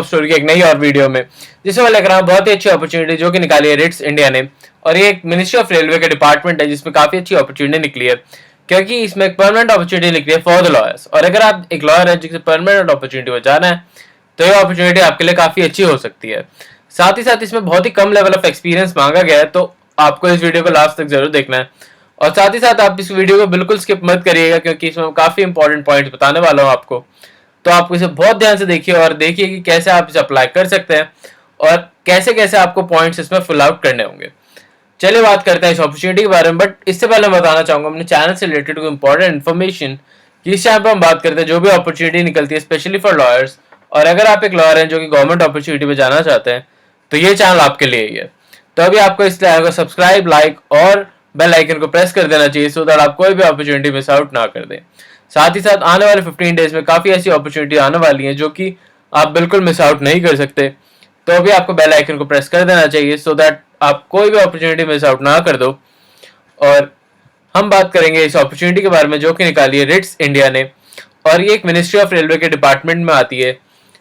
Story की एक नई और वीडियो में, जिसमें मैं लेकर आया बहुत ही अच्छी अपॉर्चुनिटी जो कि निकाली है रिट्स इंडिया ने। और ये एक मिनिस्ट्री ऑफ रेलवे का डिपार्टमेंट है जिसमें काफी अच्छी अपॉर्चुनिटी निकली है, क्योंकि इसमें एक परमानेंट अपॉर्चुनिटी निकली है फॉर द लॉयर्स। और अगर आप एक लॉयर है जिसे परमानेंट अपॉर्चुनिटी में जाना है तो ये अपॉर्चुनिटी आपके लिए काफी अच्छी हो सकती है। साथ ही साथ इसमें बहुत ही कम लेवल ऑफ एक्सपीरियंस मांगा गया है, तो आपको इस वीडियो को लास्ट तक जरूर देखना है। और साथ ही साथ आप इस वीडियो को बिल्कुल स्किप मत करिएगा, क्योंकि इसमें काफी इंपॉर्टेंट पॉइंट्स बताने वाला हूँ आपको। तो आप इसे बहुत ध्यान से देखिए और देखिए कि कैसे आप इसे अप्लाई कर सकते हैं और कैसे कैसे आपको पॉइंट्स इसमें फिल आउट करने होंगे। चलिए बात करते हैं इस अपॉर्चुनिटी के बारे में, बट इससे पहले मैं बताना चाहूंगा अपने चैनल से रिलेटेड कोई इंपॉर्टेंट इन्फॉर्मेशन कि इस चैनल पर हम बात करते हैं जो भी अपॉर्चुनिटी निकलती है स्पेशली फॉर लॉयर्स। और अगर आप एक लॉयर हैं जो कि गवर्नमेंट अपॉर्चुनिटी में जाना चाहते हैं तो ये चैनल आपके लिए ही है। तो अभी आपको इस चैनल को सब्सक्राइब, लाइक और बेल आइकन को प्रेस कर देना चाहिए, सो दैट आप कोई भी अपॉर्चुनिटी मिस आउट ना कर दें। साथ ही साथ आने वाले 15 डेज में काफी ऐसी अपॉर्चुनिटी आने वाली हैं जो कि आप बिल्कुल मिस आउट नहीं कर सकते। तो अभी आपको बेल आइकन को प्रेस कर देना चाहिए, सो दैट आप कोई भी अपॉर्चुनिटी मिस आउट ना कर दो। और हम बात करेंगे इस अपॉर्चुनिटी के बारे में जो कि निकाली है रिट्स इंडिया ने। और ये एक मिनिस्ट्री ऑफ रेलवे के डिपार्टमेंट में आती है,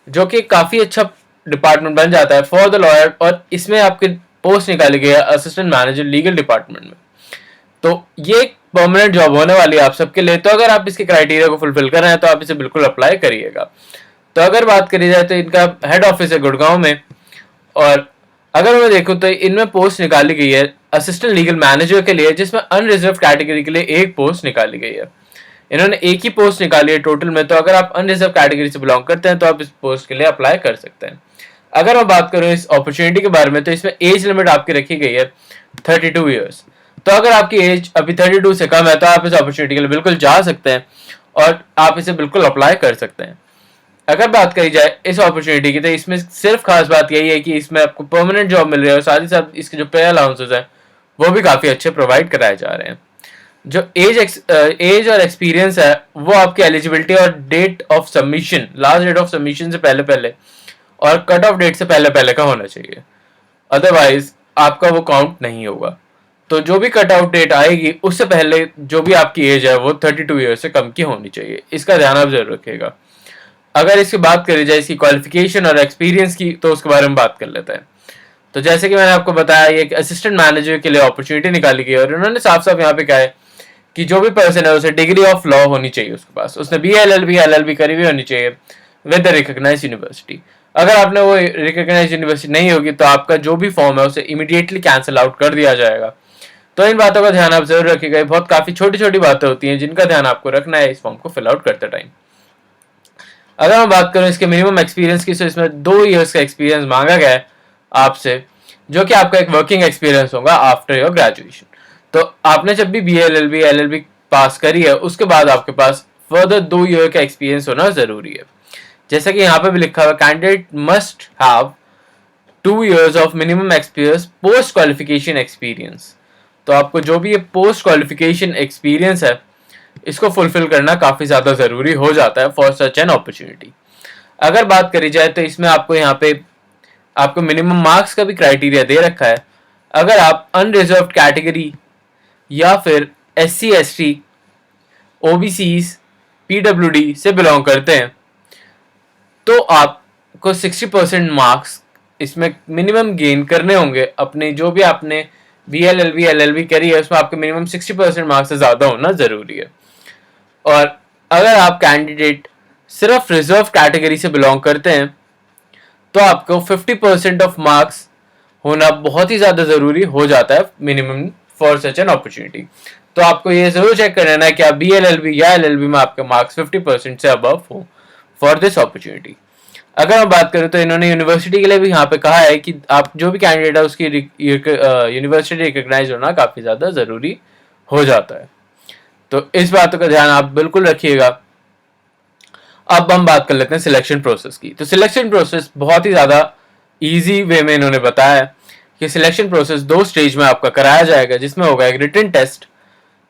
जो कि काफी अच्छा डिपार्टमेंट बन जाता है फॉर द लॉयर। और इसमें आपकी पोस्ट निकाली गई है असिस्टेंट मैनेजर लीगल डिपार्टमेंट में। तो ये एक परमानेंट जॉब होने वाली है आप सबके लिए। तो अगर आप इसके क्राइटेरिया को फुलफिल कर रहे हैं तो आप इसे बिल्कुल अप्लाई करिएगा। तो अगर बात करी जाए तो इनका हेड ऑफिस है गुड़गांव में। और अगर मैं देखूं तो इनमें पोस्ट निकाली गई है असिस्टेंट लीगल मैनेजर के लिए, जिसमें अनरिजर्व कैटेगरी के लिए एक पोस्ट निकाली गई है। इन्होंने एक ही पोस्ट निकाली है टोटल में। तो अगर आप अनरिजर्व कैटेगरी से बिलोंग करते हैं तो आप इस पोस्ट के लिए अप्लाई कर सकते हैं। अगर मैं बात करूं इस अपॉर्चुनिटी के बारे में तो इसमें एज लिमिट आपकी रखी गई है 32 ईयर्स। तो अगर आपकी एज अभी 32 से कम है तो आप इस अपॉर्चुनिटी के लिए बिल्कुल जा सकते हैं और आप इसे बिल्कुल अप्लाई कर सकते हैं। अगर बात करी जाए इस अपॉर्चुनिटी की तो इसमें सिर्फ खास बात यही है कि इसमें आपको परमानेंट जॉब मिल रही है और साथ ही साथ इसके जो पे अलाउंसेस हैं वो भी काफी अच्छे प्रोवाइड कराए जा रहे हैं। जो एज और एक्सपीरियंस है वो आपकी एलिजिबिलिटी और date of submission, last date of submission से पहले पहले और कट ऑफ डेट से पहले पहले का होना चाहिए, अदरवाइज आपका वो काउंट नहीं होगा। तो जो भी कट आउट डेट आएगी उससे पहले जो भी आपकी एज है वो 32 ईयर से कम की होनी चाहिए, इसका ध्यान आप जरूर रखिएगा। अगर इसकी बात करी जाए इसकी क्वालिफिकेशन और एक्सपीरियंस की तो उसके बारे में बात कर लेते हैं। तो जैसे कि मैंने आपको बताया ये एक असिस्टेंट मैनेजर के लिए अपॉर्चुनिटी निकाली गई और उन्होंने साफ साफ यहाँ पे कहा है कि जो भी पर्सन है उसे डिग्री ऑफ लॉ होनी चाहिए उसके पास, उसने BA LLB करी हुई होनी चाहिए विद द रिकॉग्नाइज्ड यूनिवर्सिटी। अगर आपने वो रिकॉग्नाइज्ड यूनिवर्सिटी नहीं होगी तो आपका जो भी फॉर्म है उसे इमीडिएटली कैंसिल आउट कर दिया जाएगा। तो इन बातों का ध्यान आप जरूर रखिएगा। बहुत काफी छोटी छोटी बातें होती हैं जिनका ध्यान आपको रखना है इस फॉर्म को फिल आउट करते टाइम। अगर मैं बात करूं इसके मिनिमम एक्सपीरियंस की तो इसमें 2 इयर्स का एक्सपीरियंस मांगा गया है आपसे, जो कि आपका एक वर्किंग एक्सपीरियंस होगा आफ्टर योर ग्रेजुएशन। तो आपने जब भी BA LLB पास करी है उसके बाद आपके पास फर्दर 2 ईयर का एक्सपीरियंस होना जरूरी है। जैसा कि यहाँ पे भी लिखा हुआ candidate must have 2 years of minimum experience post qualification experience. तो आपको जो भी ये पोस्ट क्वालिफिकेशन एक्सपीरियंस है इसको फुलफिल करना काफी ज्यादा जरूरी हो जाता है फॉर सच एन अपॉर्चुनिटी। अगर बात करी जाए तो इसमें आपको यहाँ पे आपको मिनिमम मार्क्स का भी क्राइटेरिया दे रखा है। अगर आप अनरिजर्व कैटेगरी या फिर SC ST OBCs PWD से बिलोंग करते हैं तो आपको 60% मार्क्स इसमें मिनिमम गेन करने होंगे। अपने जो भी आपने BA LLB करी है उसमें आपके मिनिमम 60% मार्क्स से ज्यादा होना जरूरी है। और अगर आप कैंडिडेट सिर्फ रिजर्व कैटेगरी से बिलोंग करते हैं तो आपको 50% ऑफ मार्क्स होना बहुत ही ज्यादा जरूरी हो जाता है minimum for such an opportunity. तो आपको ये जरूर चेक कर लेना है कि आप BA LLB या LLB में आपके मार्क्स 50% से अबव हो फॉर दिस अपॉर्चुनिटी। अगर मैं बात करूं तो इन्होंने यूनिवर्सिटी के लिए भी यहाँ पे कहा है कि आप जो भी कैंडिडेट है उसकी यूनिवर्सिटी रिकॉग्नाइज होना काफी ज्यादा जरूरी हो जाता है। तो इस बात का ध्यान आप बिल्कुल रखिएगा। अब हम बात कर लेते हैं सिलेक्शन प्रोसेस की। तो सिलेक्शन प्रोसेस बहुत ही ज्यादा इजी वे में इन्होंने बताया है कि सिलेक्शन प्रोसेस 2 स्टेज में आपका कराया जाएगा, जिसमें होगा एक रिटन टेस्ट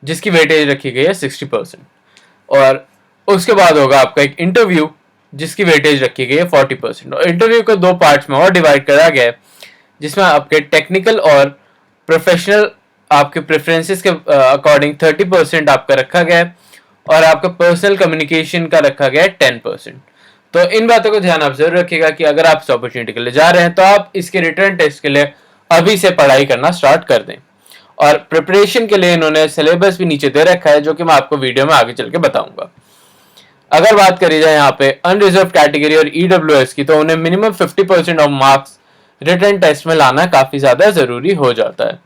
जिसकी वेटेज रखी गई है 60% और उसके बाद होगा आपका एक इंटरव्यू जिसकी वेटेज रखी गई है 40%। और इंटरव्यू को 2 पार्ट्स में और डिवाइड करा गया है, जिसमें आपके टेक्निकल और प्रोफेशनल आपके प्रेफरेंसेस के अकॉर्डिंग 30% आपका रखा गया है और आपका पर्सनल कम्युनिकेशन का रखा गया है 10%। तो इन बातों को ध्यान आप जरूर रखिएगा कि अगर आप इस अपॉर्चुनिटी के लिए जा रहे हैं तो आप इसके रिटर्न टेस्ट के लिए अभी से पढ़ाई करना स्टार्ट कर दें। और प्रिपरेशन के लिए इन्होंने सिलेबस भी नीचे दे रखा है, जो कि मैं आपको वीडियो में आगे चल के बताऊंगा। अगर बात करी जाए यहाँ पे अनरिजर्व कैटेगरी और ईडब्ल्यूएस की, तो उन्हें minimum 50% of marks written test में लाना काफी ज्यादा जरूरी हो जाता है।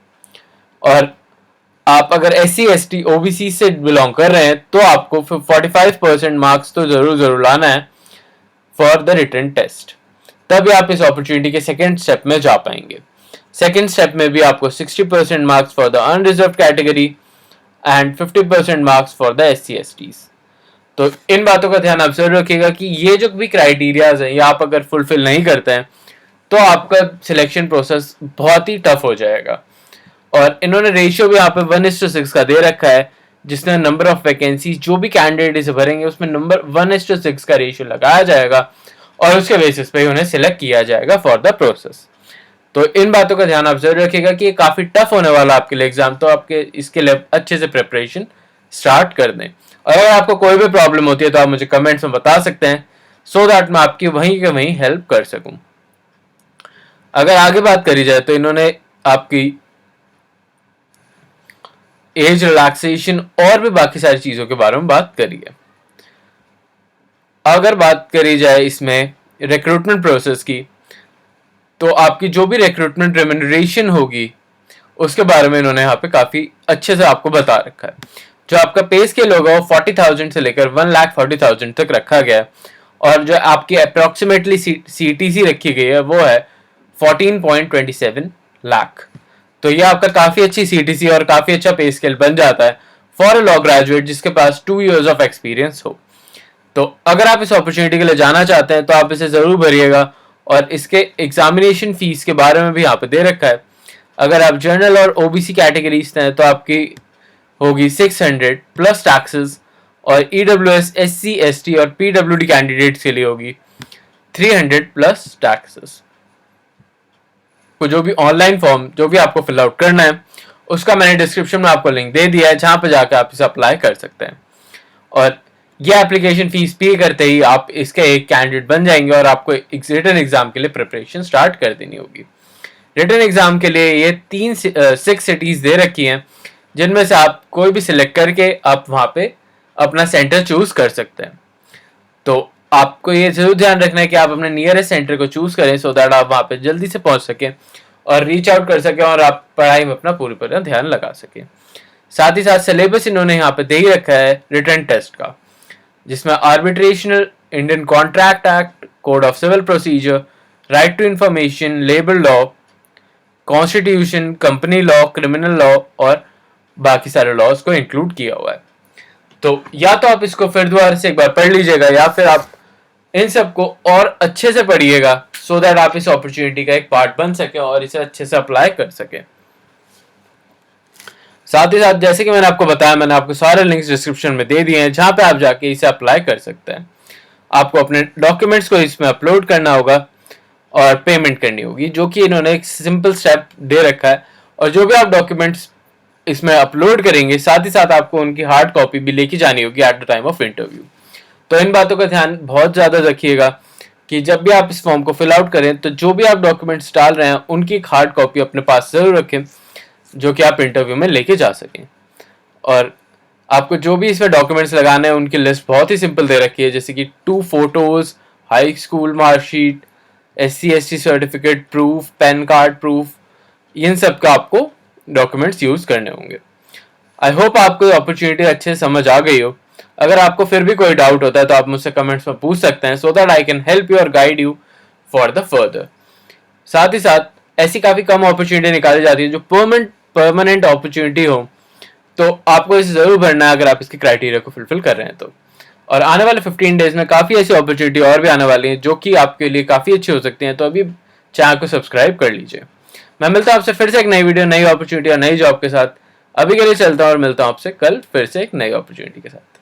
और आप अगर SC ST OBC से बिलोंग कर रहे हैं तो आपको 45% मार्क्स तो जरूर लाना है फॉर द रिटन टेस्ट, तभी आप इस अपॉर्चुनिटी के सेकेंड स्टेप में जा पाएंगे। सेकेंड स्टेप में भी आपको 60% marks for the unreserve category and 50% marks for the SC STs। तो इन बातों का ध्यान आप जरूर रखिएगा कि ये जो भी क्राइटेरियाज हैं, ये आप अगर फुलफिल नहीं करते हैं तो आपका सिलेक्शन प्रोसेस बहुत ही टफ हो जाएगा। और इन्होंने रेशियो भी यहाँ पे 1:6 का दे रखा है, जिसमें नंबर ऑफ वैकेंसी जो भी कैंडिडेट इसे भरेंगे उसमें नंबर 1:6 का रेशियो लगाया जाएगा और उसके बेसिस पे उन्हें सिलेक्ट किया जाएगा फॉर द प्रोसेस। तो इन बातों का ध्यान आप जरूर रखिएगा कि ये काफी टफ होने वाला आपके लिए एग्जाम, तो आपके इसके लिए अच्छे से प्रिपरेशन स्टार्ट कर दें। और अगर आपको कोई भी प्रॉब्लम होती है तो आप मुझे कमेंट्स में बता सकते हैं, सो दैट मैं आपकी वहीं के वहीं हेल्प कर सकूं। अगर आगे बात करी जाए तो इन्होंने आपकी एज रिलैक्सेशन और भी बाकी सारी चीजों के बारे में बात करी है। अगर बात करी जाए इसमें रिक्रूटमेंट प्रोसेस की, तो आपकी जो भी रिक्रूटमेंट रेम्यूनरेशन होगी उसके बारे में इन्होंने यहाँ पे काफी अच्छे से आपको बता रखा है। जो आपका पे स्केल होगा वो 40,000 से लेकर 1,40,000 तक रखा गया है, और जो आपकी अप्रोक्सीमेटली CTC रखी गई है वो है 14.27 लाख। तो ये आपका काफी अच्छी CTC और काफी अच्छा पे स्केल बन जाता है फॉर अ लॉ ग्रेजुएट जिसके पास 2 years ऑफ एक्सपीरियंस हो। तो अगर आप इस अपॉर्चुनिटी के लिए जाना चाहते हैं तो आप इसे जरूर भरिएगा। और इसके एग्जामिनेशन फीस के बारे में भी यहाँ पे दे रखा है। अगर आप जनरल और OBC कैटेगरीज से हैं तो आपकी होगी 600 प्लस टैक्सेस, और EWS SC ST और PWD कैंडिडेट्स के लिए होगी 300 प्लस टैक्सेस। को जो भी ऑनलाइन फॉर्म जो भी आपको फिल आउट करना है उसका मैंने डिस्क्रिप्शन में आपको लिंक दे दिया है, जहां पे जाकर आप इसे अप्लाई कर सकते हैं। और ये एप्लीकेशन फीस पे करते ही आप इसके एक कैंडिडेट बन जाएंगे और आपको रिटन एग्जाम के लिए प्रिपरेशन स्टार्ट कर देनी होगी। रिटन एग्जाम के लिए ये 6 सिटीज दे रखी हैं, जिनमें से आप कोई भी सिलेक्ट करके आप वहां पे अपना सेंटर चूज कर सकते हैं। तो आपको ये जरूर ध्यान रखना है कि आप अपने नियरेस्ट सेंटर को चूज करें, सो दैट आप वहां पे जल्दी से पहुंच सकें और रीच आउट कर सकें और आप पढ़ाई में अपना पूरी तरह ध्यान लगा सकें। साथ ही साथ सिलेबस इन्होंने यहाँ पे दे ही रखा है रिटन टेस्ट का, जिसमें arbitrational, Indian contract act, code of civil procedure, right to information, labour law, constitution, company law, criminal law और बाकी सारे लॉज को इंक्लूड किया हुआ है। तो या तो आप इसको फिर दोबारा से एक बार पढ़ लीजिएगा, या फिर आप इन सबको और अच्छे से पढ़िएगा, सो दैट आप इस अपॉर्चुनिटी का एक पार्ट बन सके और इसे अच्छे से अप्लाई कर सके। साथ ही साथ जैसे कि मैंने आपको बताया, मैंने आपको सारे लिंक्स डिस्क्रिप्शन में दे दिए हैं, जहां पे आप जाके इसे अप्लाई कर सकते हैं। आपको अपने डॉक्यूमेंट्स को इसमें अपलोड करना होगा और पेमेंट करनी होगी, जो कि इन्होंने एक सिंपल स्टेप दे रखा है। और जो भी आप डॉक्यूमेंट्स इसमें अपलोड करेंगे, साथ ही साथ आपको उनकी हार्ड कॉपी भी लेके जानी होगी at the time of interview. तो इन बातों का ध्यान बहुत ज्यादा रखिएगा कि जब भी आप इस फॉर्म को फिल आउट करें तो जो भी आप डॉक्यूमेंट्स डाल रहे हैं उनकी एक हार्ड कॉपी अपने पास जरूर रखें, जो कि आप इंटरव्यू में लेके जा सकें। और आपको जो भी इसमें डॉक्यूमेंट्स लगाने हैं उनकी लिस्ट बहुत ही सिंपल दे रखी है, जैसे कि 2 photos, high school marksheet, SC ST certificate proof, PAN card proof, इन सब का आपको डॉक्यूमेंट्स यूज करने होंगे। आई होप आपको अपॉर्चुनिटी अच्छे से समझ आ गई हो। अगर आपको फिर भी कोई डाउट होता है तो आप मुझसे कमेंट्स में पूछ सकते हैं, so that I can help you और guide you for the further. साथ ही साथ ऐसी काफी कम अपॉर्चुनिटी निकाली जाती है जो परमानेंट अपॉर्चुनिटी हो, तो आपको इसे जरूर भरना है अगर आप इसके क्राइटेरिया को फुलफिल कर रहे हैं तो। और आने वाले 15 डेज में काफी ऐसी अपॉर्चुनिटी और भी आने वाली हैं जो कि आपके लिए काफी अच्छी हो सकती हैं, तो अभी चैनल को सब्सक्राइब कर लीजिए। मैं मिलता हूं आपसे फिर से एक नई वीडियो, नई अपॉर्चुनिटी और नई जॉब के साथ। अभी के लिए चलता हूं और मिलता हूं आपसे कल फिर से एक नई अपॉर्चुनिटी के साथ।